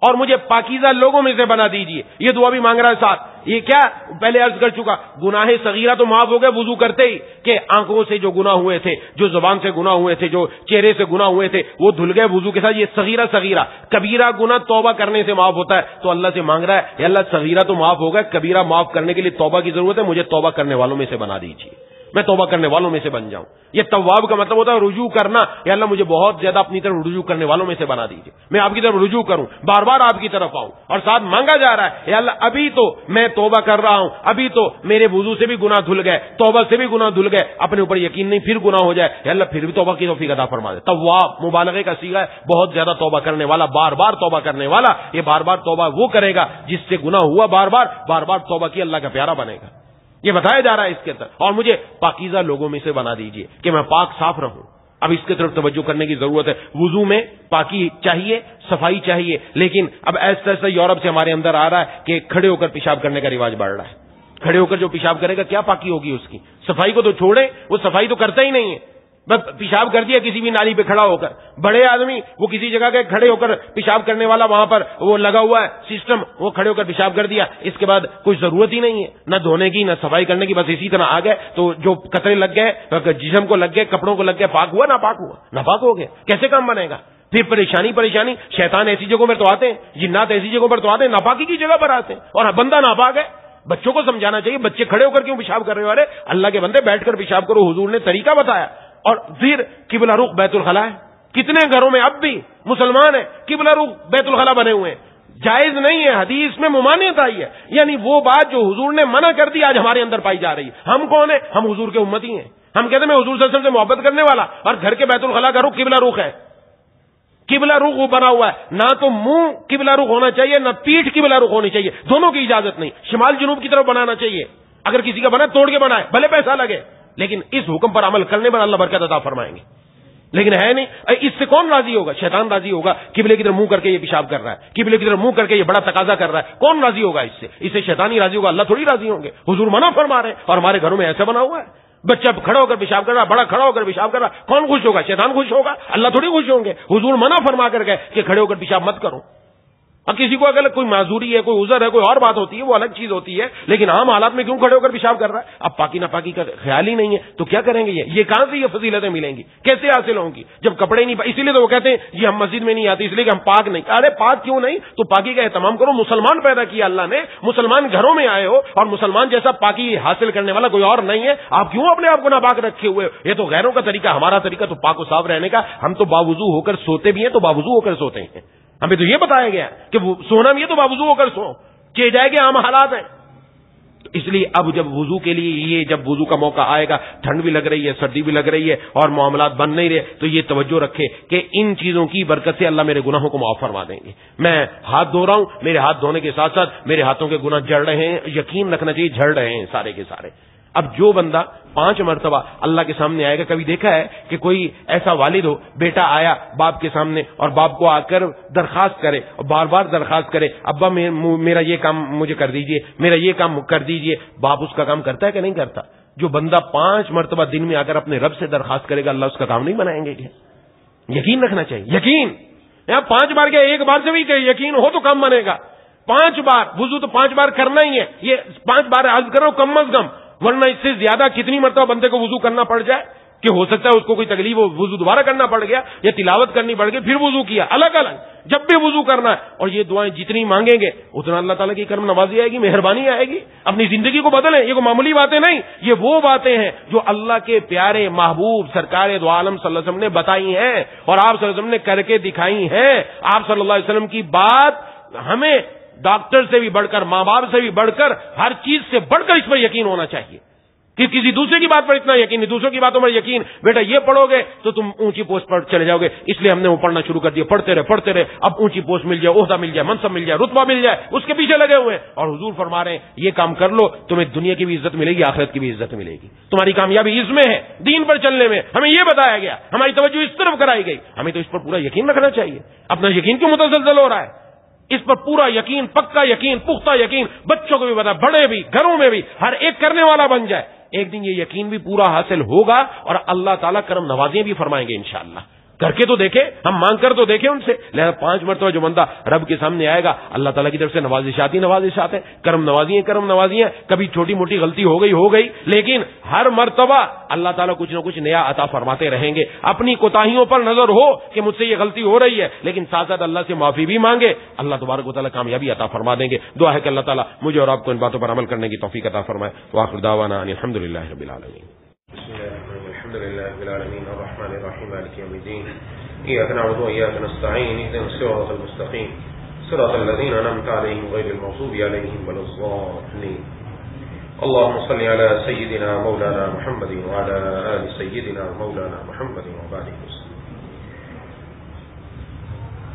اور مجھے پاکیزہ لوگوں میں سے بنا دیجیے. یہ دعا بھی مانگ رہا ہے ساتھ. یہ کیا پہلے عرض کر چکا, گناہ صغیرہ تو معاف ہو گئے وضو کرتے ہی, کہ آنکھوں سے جو گناہ ہوئے تھے, جو زبان سے گناہ ہوئے تھے, جو چہرے سے گناہ ہوئے تھے, وہ دھل گئے وضو کے ساتھ. یہ صغیرہ کبیرہ گناہ توبہ کرنے سے معاف ہوتا ہے. تو اللہ سے مانگ رہا ہے, اے اللہ صغیرہ تو معاف ہو گئے, کبیرہ معاف کرنے کے لیے توبہ کی ضرورت ہے, مجھے توبہ کرنے والوں میں سے بنا دیجیے, میں توبہ کرنے والوں میں سے بن جاؤں. یہ تواب کا مطلب ہوتا ہے رجوع کرنا. یا اللہ مجھے بہت زیادہ اپنی طرف رجوع کرنے والوں میں سے بنا دیجیے, میں آپ کی طرف رجوع کروں, بار بار آپ کی طرف آؤں. اور ساتھ مانگا جا رہا ہے, یا اللہ ابھی تو میں توبہ کر رہا ہوں, ابھی تو میرے وضو سے بھی گناہ دھل گئے, توبہ سے بھی گناہ دھل گئے, اپنے اوپر یقین نہیں پھر گناہ ہو جائے, یا اللہ پھر بھی توبہ کی توفیق عطا فرما دے. تواب مبالغے کا صیغہ ہے, بہت زیادہ توبہ کرنے والا, بار بار توبہ کرنے والا. یہ بار بار توبہ وہ کرے گا جس سے گناہ ہوا, بار بار توبہ کی, اللہ کا پیارا بنے گا. یہ بتایا جا رہا ہے اس کے اندر. اور مجھے پاکیزہ لوگوں میں سے بنا دیجئے, کہ میں پاک صاف رہوں. اب اس کی طرف توجہ کرنے کی ضرورت ہے. وضو میں پاکی چاہیے, صفائی چاہیے, لیکن اب ایسا ایسا یورپ سے ہمارے اندر آ رہا ہے کہ کھڑے ہو کر پیشاب کرنے کا رواج بڑھ رہا ہے. کھڑے ہو کر جو پیشاب کرے گا کیا پاکی ہوگی اس کی؟ صفائی کو تو چھوڑے, وہ صفائی تو کرتا ہی نہیں ہے, بس پیشاب کر دیا کسی بھی نالی پہ کھڑا ہو کر. بڑے آدمی وہ کسی جگہ کے کھڑے ہو کر پیشاب کرنے والا, وہاں پر وہ لگا ہوا ہے سسٹم, وہ کھڑے ہو کر پیشاب کر دیا, اس کے بعد کوئی ضرورت ہی نہیں ہے نہ دھونے کی نہ صفائی کرنے کی, بس اسی طرح آ گئے. تو جو قطرے لگ گئے جسم کو لگ گئے, کپڑوں کو لگ گئے, پاک ہوا ناپاک ہوا, ناپاک ہو گیا, کیسے کام بنے گا؟ پھر پریشانی. شیطان ایسی جگہوں پر تو آتے ہیں, جنات ایسی جگہوں پر تو آتے ہیں, ناپاکی کی جگہ پر آتے ہیں, اور بندہ ناپاک ہے. بچوں کو سمجھانا چاہیے, بچے کھڑے ہو کر کیوں پیشاب کر رہے ہو؟ ارے اللہ کے بندے بیٹھ کر پیشاب کرو, حضور نے طریقہ بتایا. اور پھر قبلہ رخ بیت الخلا ہے, کتنے گھروں میں اب بھی مسلمان ہیں قبلہ رخ بیت الخلا بنے ہوئے ہیں. جائز نہیں ہے, حدیث میں ممانعت آئی ہے. یعنی وہ بات جو حضور نے منع کر دی آج ہمارے اندر پائی جا رہی ہے. ہم کون ہیں؟ ہم حضور کے امتی ہیں. ہم کہتے ہیں میں حضور صلی اللہ علیہ وسلم سے محبت کرنے والا, اور گھر کے بیت الخلا کا رخ قبلہ رخ ہے. قبلہ رخ بنا ہوا ہے, نہ تو منہ قبلہ رخ ہونا چاہیے نہ پیٹھ قبلہ رخ ہونی چاہیے, دونوں کی اجازت نہیں. شمال جنوب کی طرف بنانا چاہیے, اگر کسی کا بنا توڑ کے بنائے بھلے پیسہ لگے, لیکن اس حکم پر عمل کرنے پر اللہ برکت عطا فرمائیں گے. لیکن ہے نہیں. اس سے کون راضی ہوگا؟ شیطان راضی ہوگا. قبلے کی طرف منہ کر کے یہ پیشاب کر رہا ہے, قبلے کی طرف منہ کر کے یہ بڑا تقاضا کر رہا ہے, کون راضی ہوگا اس سے؟ اس سے شیطان ہی راضی ہوگا, اللہ تھوڑی راضی ہوں گے. حضور منع فرما رہے ہیں اور ہمارے گھروں میں ایسا بنا ہوا ہے. بچہ کھڑا ہو کر پیشاب کر رہا, بڑا کھڑا ہو کر پیشاب کر رہا, کون خوش ہوگا؟ شیطان خوش ہوگا, اللہ تھوڑی خوش ہوں گے. حضور منع فرما کر گئے کہ کھڑے ہو کر پیشاب مت کرو. اب کسی کو اگر کوئی معذوری ہے, کوئی عذر ہے, کوئی اور بات ہوتی ہے, وہ الگ چیز ہوتی ہے, لیکن عام حالات میں کیوں کھڑے ہو کر پیشاب کر رہا ہے؟ اب پاکی ناپاکی کا خیال ہی نہیں ہے تو کیا کریں گے؟ یہ کہاں سے یہ فضیلتیں ملیں گی؟ کیسے حاصل ہوں گی جب کپڑے نہیں؟ اسی لیے تو وہ کہتے ہیں جی ہم مسجد میں نہیں آتے اس لیے کہ ہم پاک نہیں. ارے پاک کیوں نہیں؟ تو پاکی کا اہتمام کرو. مسلمان پیدا کیا اللہ نے, مسلمان گھروں میں آئے ہو, اور مسلمان جیسا پاکی حاصل کرنے والا کوئی اور نہیں ہے. آپ کیوں اپنے آپ کو ناپاک رکھے ہوئے ہو؟ یہ تو غیروں کا طریقہ, ہمارا طریقہ تو پاک و صاف رہنے کا. ہم تو باوضو ہو کر سوتے بھی ہیں, تو باوضو ہو کر سوتے ہیں. ہمیں تو یہ بتایا گیا کہ سونا بھی ہے تو باوضو ہو کر سو, کہ جائے کہ عام حالات ہیں. تو اس لیے اب جب وضو کے لیے یہ جب وضو کا موقع آئے گا, ٹھنڈ بھی لگ رہی ہے, سردی بھی لگ رہی ہے, اور معاملات بن نہیں رہے, تو یہ توجہ رکھے کہ ان چیزوں کی برکت سے اللہ میرے گناہوں کو معاف فرما دیں گے. میں ہاتھ دھو رہا ہوں, میرے ہاتھ دھونے کے ساتھ ساتھ میرے ہاتھوں کے گناہ جڑ رہے ہیں, یقین رکھنا چاہیے جھڑ رہے ہیں سارے کے سارے. اب جو بندہ 5 مرتبہ اللہ کے سامنے آئے گا, کبھی دیکھا ہے کہ کوئی ایسا والد ہو, بیٹا آیا باپ کے سامنے اور باپ کو آ کر درخواست کرے اور بار بار درخواست کرے, ابا میرا یہ کام مجھے کر دیجئے, میرا یہ کام کر دیجئے. باپ اس کا کام کرتا ہے کہ نہیں کرتا؟ جو بندہ 5 مرتبہ دن میں آ کر اپنے رب سے درخواست کرے گا, اللہ اس کا کام نہیں بنائیں گے کیا؟ یقین رکھنا چاہیے. یقین 5 بار کیا, ایک بار سے بھی کہ یقین ہو تو کام بنے گا. 5 بار وضو تو 5 بار کرنا ہی ہے. یہ 5 بار عرض کر رہا ہوں کم از کم, ورنہ اس سے زیادہ کتنی مرتبہ بندے کو وضو کرنا پڑ جائے کہ ہو سکتا ہے اس کو کوئی تکلیف ہو, وضو دوبارہ کرنا پڑ گیا یا تلاوت کرنی پڑ گئی, پھر وضو کیا, الگ الگ جب بھی وضو کرنا ہے. اور یہ دعائیں جتنی مانگیں گے اتنا اللہ تعالیٰ کی کرم نوازی آئے گی, مہربانی آئے گی. اپنی زندگی کو بدلیں. یہ کوئی معمولی باتیں نہیں, یہ وہ باتیں ہیں جو اللہ کے پیارے محبوب سرکار دو عالم صلی اللہ علیہ وسلم نے بتائی ہیں, اور آپ صلی اللہ علیہ وسلم نے کر کے دکھائی ہیں. آپ صلی اللہ علیہ وسلم کی بات ہمیں ڈاکٹر سے بھی بڑھ کر, ماں باپ سے بھی بڑھ کر, ہر چیز سے بڑھ کر اس پر یقین ہونا چاہیے کہ کسی دوسرے کی بات پر اتنا یقین نہیں, دوسروں کی باتوں پر یقین. بیٹا یہ پڑھو گے تو تم اونچی پوسٹ پر چلے جاؤ گے, اس لیے ہم نے وہ پڑھنا شروع کر دیا. پڑھتے رہے, اب اونچی پوسٹ مل جائے, عہدہ مل جائے, منصب مل جائے, رتبہ مل جائے, اس کے پیچھے لگے ہوئے ہیں. اور حضور فرما رہے ہیں یہ کام کر لو, تمہیں دنیا کی بھی عزت ملے گی, آخرت کی بھی عزت ملے گی. تمہاری کامیابی اس میں ہے, دین پر چلنے میں. ہمیں یہ بتایا گیا, ہماری توجہ اس طرف کرائی گئی. ہمیں تو اس پر پورا یقین رکھنا چاہیے. اپنا یقین کیوں متزلزل ہو رہا ہے؟ اس پر پورا یقین, پکا یقین, پختہ یقین. بچوں کو بھی بتا, بڑے بھی, گھروں میں بھی, ہر ایک کرنے والا بن جائے. ایک دن یہ یقین بھی پورا حاصل ہوگا اور اللہ تعالیٰ کرم نوازیاں بھی فرمائیں گے انشاءاللہ. کر کے تو دیکھیں, ہم مانگ کر تو دیکھیں ان سے. لہذا 5 مرتبہ جو بندہ رب کے سامنے آئے گا, اللہ تعالیٰ کی طرف سے نوازشات ہی نوازشات ہیں, کرم نوازی ہیں. کبھی چھوٹی موٹی غلطی ہو گئی, لیکن ہر مرتبہ اللہ تعالیٰ کچھ نہ کچھ نیا عطا فرماتے رہیں گے. اپنی کوتاہیوں پر نظر ہو کہ مجھ سے یہ غلطی ہو رہی ہے, لیکن ساتھ ساتھ اللہ سے معافی بھی مانگے, اللہ تبارک و تعالیٰ کامیابی عطا فرما دیں گے. دعا ہے کہ اللہ تعالیٰ مجھے اور آپ کو ان باتوں پر عمل کرنے کی توفیق عطا فرمائے. وآخر دعوانا ان الحمدللہ رب العالمین. الحمد لله رب العالمين الرحمن الرحيم مالك يوم الدين إياك نعبد وإياك نستعين اهدنا الصراط المستقيم صراط الذين أنعمت عليهم غير المغضوب عليهم ولا الضالين. اللهم صل على سيدنا مولانا محمد وعلى آل سيدنا مولانا محمد وبارك وسلم.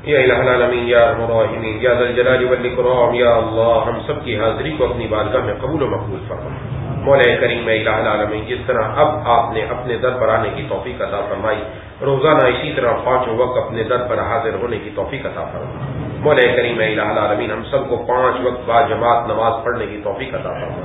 یا الہ العالمین یا ارحم الراحمین یا ذا الجلال والاکرام یا اللہ, ہم سب کی حاضری کو اپنی بارگاہ میں قبول و مقبول فرما. مولا کریم الہ العالمین, جس طرح اب آپ نے اپنے در پر آنے کی توفیق عطا فرمائی, روزانہ اسی طرح 5 وقت اپنے در پر حاضر ہونے کی توفیق عطا فرما. مولا کریم الہ العالمین, ہم سب کو 5 وقت با جماعت نماز پڑھنے کی توفیق عطا فرما.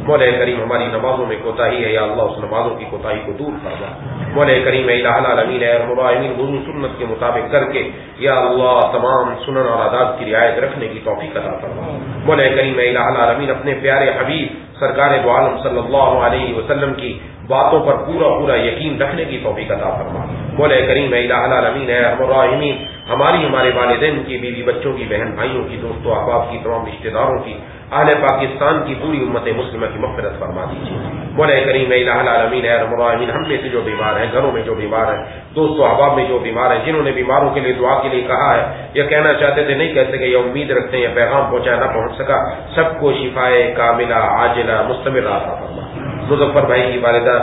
مولا کریم, ہماری نمازوں میں کوتاہی ہے یا اللہ, اس نمازوں کی کوتاہی کو دور فرما. مولا کریم الہ العالمین, اے ارحم الراحمین, وضو سنت کے مطابق کر کے یا اللہ تمام سنن اور آداب کی رعایت رکھنے کی توفیق عطا فرما. مولا کریم الہ العالمین, اپنے پیارے حبیب سرکار دو عالم صلی اللہ علیہ وسلم کی باتوں پر پورا یقین رکھنے کی توفیق عطا فرما. مولا کریم الہ العالمین, اے ارحم الراحمین, ہمارے والدین کی, بیوی بچوں کی, بہن بھائیوں کی, دوستوں احباب کی, تمام رشتہ داروں کی اہل پاکستان کی پوری امت مسلمہ کی مغفرت فرما دیجیے۔ مولا کریم الہ العالمین اے ارحم الراحمین، ہم میں سے جو بیمار ہیں، گھروں میں جو بیمار ہیں، دوست و احباب میں جو بیمار ہیں، جنہوں نے بیماروں کے لیے دعا کے لیے کہا ہے یا کہنا چاہتے تھے نہیں کہہ سکے یا امید رکھتے ہیں یا پیغام پہنچایا نہ پہنچ سکا، سب کو شفائے کاملہ عاجلہ مستمرہ عطا فرما۔ مظفر بھائی کی والدہ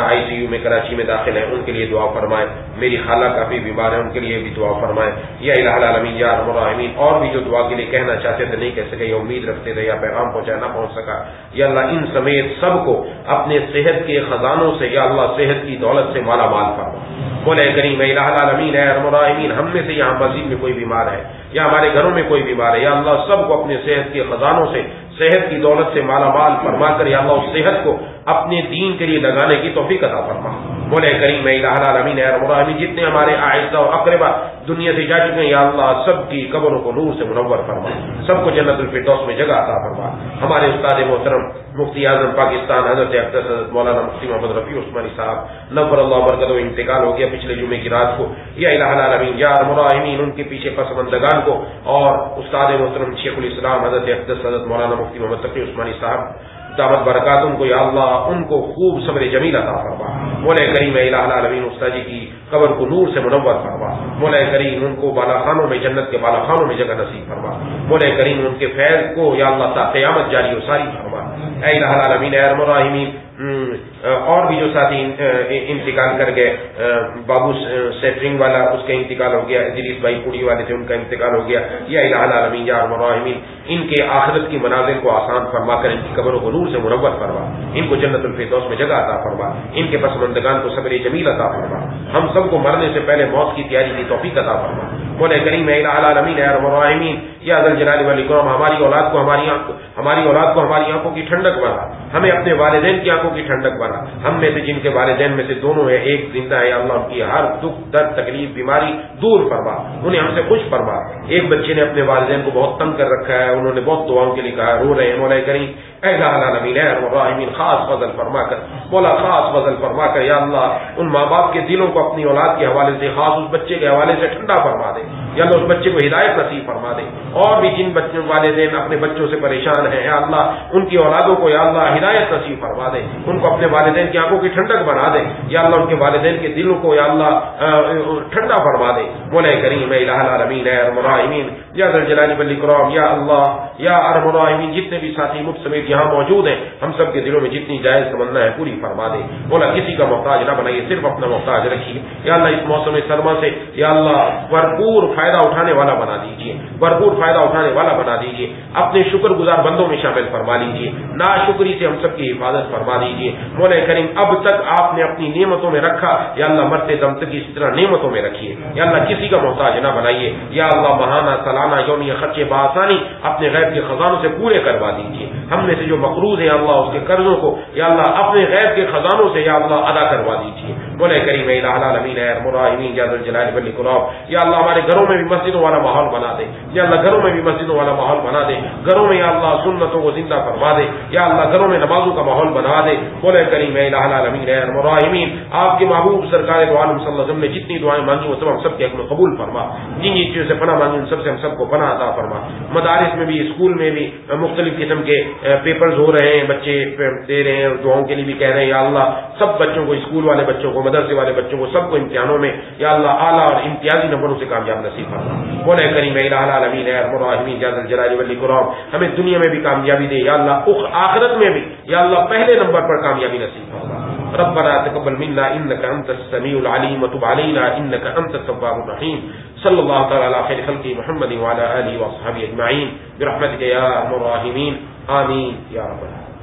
آئی سی یو میں کراچی میں داخل ہیں، ان کے لیے دعا فرمائیں۔ میری خالہ کافی بیمار ہیں، ان کے لیے بھی دعا فرمائیں۔ یا الہ العالمین یا ارحم الراحمین، اور بھی جو دعا کے لیے کہنا چاہتے تھے نہیں کہہ سکے یا امید رکھتے تھے یا پیغام پہنچایا نہ پہنچ سکا، یا اللہ ان سمیت سب کو اپنے صحت کے خزانوں سے یا اللہ صحت کی دولت سے مالا مال فرما۔ مولا کریم الہ العالمین اے ارحم الراحمین، ہم میں سے یہاں مسجد میں کوئی بیمار ہے یا ہمارے گھروں میں کوئی بیمار ہے، یا اللہ سب کو اپنے صحت کے خزانوں سے صحت کی دولت سے مالا مال فرما کر یا اللہ اس صحت کو اپنے دین کے لیے لگانے کی توفیق عطا فرما۔ مولا کریم الہ العالمین اے ارحم الراحمین، جتنے ہمارے اعزاء و اقربا دنیا سے جا چکے ہیں یا اللہ سب کی قبروں کو نور سے منور فرما، سب کو جنت الفردوس میں جگہ عطا فرما۔ ہمارے استاد محترم مفتی اعظم پاکستان حضرت اقدس حضرت مولانا مفتی محمد رفیع عثمانی صاحب نور اللہ برکتہ انتقال ہو گیا پچھلے جمعے کی رات کو، یا الہ العالمین یا ارحم الراحمین ان کے پیچھے پسماندگان کو، اور استاد محترم شیخ الاسلام حضرت اقدس حضرت مولانا مفتی محمد تقی عثمانی صاحب دعوت برکات ان کو یا اللہ ان کو خوب صبر جمیل عطا فرما۔ مولا کریم الہ العالمین استاد جی کی قبر کو نور سے منور فرما۔ مولا کریم ان کو بالا خانوں میں جنت کے بالا خانوں میں جگہ نصیب فرما۔ مولا کریم ان کے فیض کو یا اللہ تا قیامت جاری و ساری فرما۔ اے الہ العالمین اے ارحم الراحمین، اور بھی جو ساتھی انتقال کر گئے، بابو سیٹرنگ والا اس کا انتقال ہو گیا، ادریس بھائی پوڑی والے تھے ان کا انتقال ہو گیا، یا الہ العالمین یا ارحم الراحمین ان کے آخرت کی منازل کو آسان فرما کر ان کی قبروں کو نور سے منور فرما، ان کو جنت الفردوس میں جگہ عطا فرما، ان کے پسماندگان کو صبر جمیل عطا فرما، ہم سب کو مرنے سے پہلے موت کی تیاری کی توفیق عطا فرما۔ مولا کریم الہ العالمین اے ارحم الراحمین یا ذل جلال والاکرام، ہماری اولاد کو ہماری آنکھوں کی ٹھنڈک بنا، ہمیں اپنے والدین کی آنکھوں کی ٹھنڈک بنا، ہم میں سے جن کے والدین میں سے دونوں ہیں ایک زندہ ہے یا اللہ ان کی ہر دکھ درد تکلیف بیماری دور فرما، انہیں ہم سے خوش فرما۔ ایک بچے نے اپنے والدین کو بہت تنگ کر رکھا ہے، انہوں نے بہت دعاؤں کے لیے کہا، رو رہے ہیں، مولا کریم اے الہ العالمین اے ارحم الراحمین خاص فضل فرما کر، مولا خاص فضل فرما کر یا اللہ ان ماں باپ کے دلوں کو اپنی اولاد کے حوالے سے، خاص اس بچے کے حوالے سے ٹھنڈا فرما دے یا اللہ اس بچے کو ہدایت نصیب فرما دے، اور بھی جن بچوں والدین اپنے بچوں سے پریشان ہیں یا اللہ ان کی اولادوں کو یا اللہ ہدایت نصیب فرما دے، ان کو اپنے والدین کی آنکھوں کی ٹھنڈک بنا دے یا اللہ ان کے والدین کے دلوں کو یا اللہ ٹھنڈا فرما دے۔ مولا کریم الہ العالمین اے ارحم الراحمین یا ذل جلال والاکرام یا اللہ یا ارحم الراحمین جتنے بھی ساتھی مجھ سمیت یہاں موجود ہیں ہم سب کے دلوں میں جتنی جائز تمنا ہے پوری فرما دے۔ مولا کسی کا محتاج نہ بنائیے، صرف اپنا محتاج رکھیے یا اللہ اس موسم سرما سے یا اللہ بھرپور فائدہ اٹھانے والا بنا دیجیے، بھرپور فائدہ اٹھانے والا بنا دیجیے، اپنے شکر گزار بندوں میں شامل فرما لیجیے، ناشکری سے ہم سب کی حفاظت فرما دیجیے۔ مولا کریم اب تک آپ نے اپنی نعمتوں میں رکھا یا اللہ مرتے دم تک اس طرح نعمتوں میں رکھیے یا اللہ کسی کا محتاج نہ بنائیے یا اللہ ماہانہ سالانہ یومیہ خرچے بآسانی اپنے غیب کے خزانوں سے پورے کروا دیجیے۔ ہم میں سے جو مقروض ہے اللہ اس کے قرضوں کو یا اللہ اپنے غیب کے خزانوں سے یا اللہ ادا کروا دیجیے۔ مولا کریم الہ العالمین اے ارحم الراحمین یا ذل جلال والاکرام یا اللہ ہمارے گھروں میں بھی مسجدوں والا ماحول بنا دے یا اللہ گھروں میں بھی مسجدوں والا ماحول بنا دے، گھروں میں یا اللہ سنتوں کو زندہ فرما دے یا اللہ گھروں میں نمازوں کا ماحول بنا دے۔ مولا کریم الہ العالمین اے ارحم الراحمین آپ کے محبوب سرکار دو عالم صلی اللہ علیہ وسلم نے جتنی دعائیں مانگی وہ سب ہم سب کے حق میں قبول فرما، جن جن چیزوں سے پناہ مانگی ان سب سے ہم سب کو پناہ عطا فرما۔ مدارس میں بھی اسکول میں بھی مختلف قسم کے پیپرز ہو رہے ہیں، بچے دے رہے ہیں، دعاؤں کے لیے بھی کہہ رہے ہیں یا اللہ سب بچوں کو، اسکول والے بچوں کو، مدرسے والے بچوں کو، سب کو امتحانوں میں یا اللہ اعلیٰ اور امتیازی نمبروں سے کامیاب نصیب فرما۔ مولا کریم الہ العالمین اے ارحم الراحمین یا ذل جلال والاکرام ہمیں دنیا میں بھی کامیابی دے یا اللہ آخرت میں بھی یا اللہ پہلے نمبر پر کامیابی نصیب فرما۔ ربنا تقبل منا انك انت السميع العليم وتب علينا انك انت التواب الرحيم صلى الله تعالى على خير خلقه محمد وعلى اله واصحابه اجمعين برحمتك يا ارحم الراحمين آمين يا رب العالمين۔